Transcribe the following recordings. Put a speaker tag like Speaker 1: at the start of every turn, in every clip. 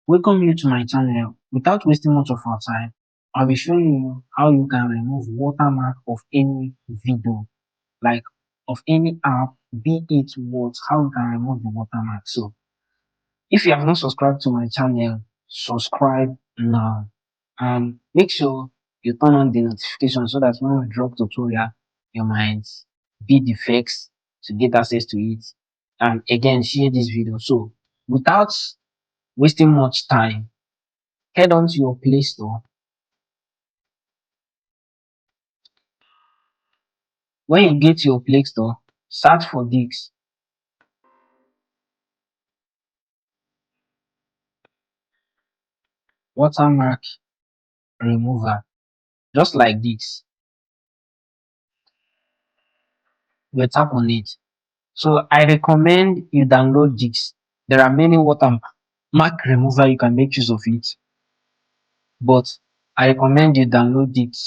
Speaker 1: Welcome you to my channel. Without wasting much of our time, I'll be showing you how you can remove watermark of any video, like of any app, be it what, how you can remove the watermark. So if you have not subscribed to my channel, subscribe now and make sure you turn on the notification so that when we drop tutorial, you might be the first to get access to it. And again, share this video. So without wasting much time, head on to your Play Store. When you get to your Play Store, search for this watermark remover, just like this. You tap on it. So I recommend you download this. There are many watermark remover you can make use of it, but I recommend you download it.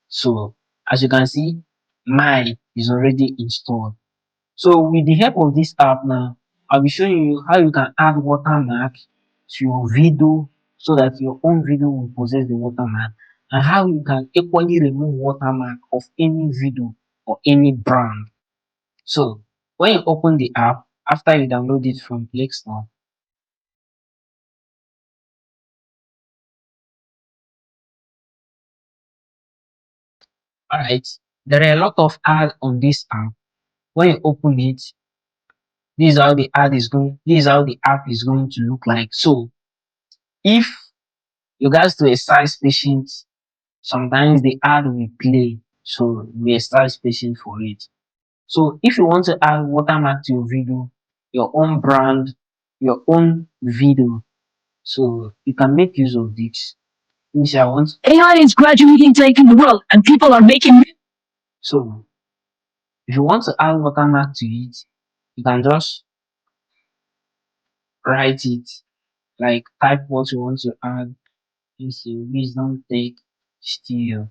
Speaker 1: So as you can see, mine is already installed. So with the help of this app now, I'll be showing you how you can add watermark to your video so that your own video will possess the watermark, and how you can equally remove watermark of any video or any brand. So when you open the app after you download it from Play Store, alright, there are a lot of ads on this app. When you open it, this is how the app is going to look like. So if you guys to exercise patience, sometimes the ad will play, so we exercise patience for it. So if you want to add watermark to your video, your own brand, your own video, so you can make use of this. Which I want. AI is gradually taking the world, and people are making. So if you want to add watermark to it, you can just write it, like type what you want to add. You see, wisdom take still.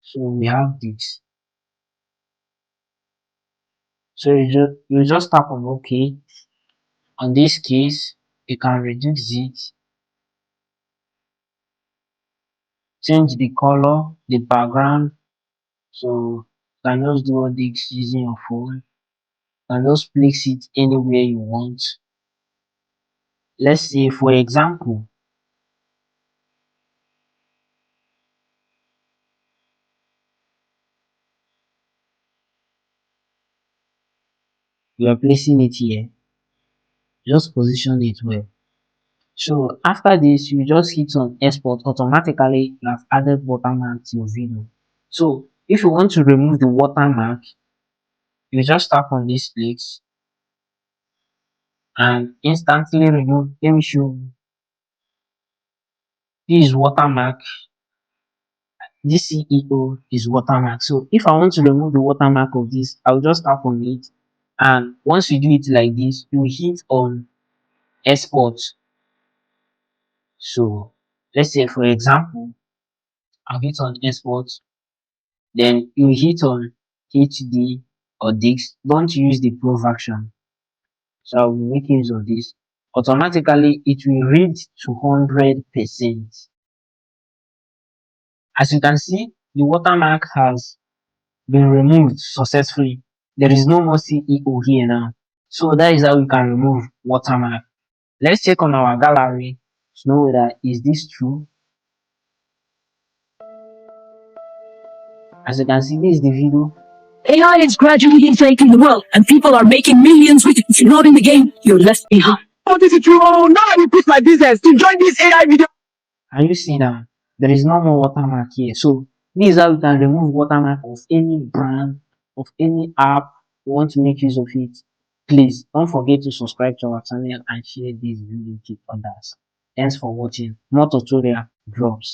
Speaker 1: So we have this. So you just tap on OK. On this case, you can reduce it, change the color, the background. So you can just do all this using your phone. You can just place it anywhere you want. Let's say, for example, you are placing it here. Just position it well. So after this, you just hit on export. Automatically, you have added watermark to your video. So if you want to remove the watermark, you just tap on this place and instantly remove. Let me show you. This is watermark. This CEO is watermark. So if I want to remove the watermark of this, I'll just tap on it. And once you do it like this, you hit on export. So let's say, for example, I'll hit on export. Then you hit on HD or disk. Don't use the pro version. So I'll be making use of this. Automatically, it will read 200%. As you can see, the watermark has been removed successfully. There is no more CEO here now. So that is how we can remove watermark. Let's check on our gallery to know whether is this true. As you can see, this is the video. AI is gradually taking the world, and people are making millions with it. If you're not in the game, you're left behind. Oh, this is true. Oh, now I will put my business to join this AI video. Can you see now? There is no more watermark here. So this is how you can remove watermark of any brand, of any app you want to make use of it. Please don't forget to subscribe to our channel and share this video with others. Thanks for watching. More tutorial drops.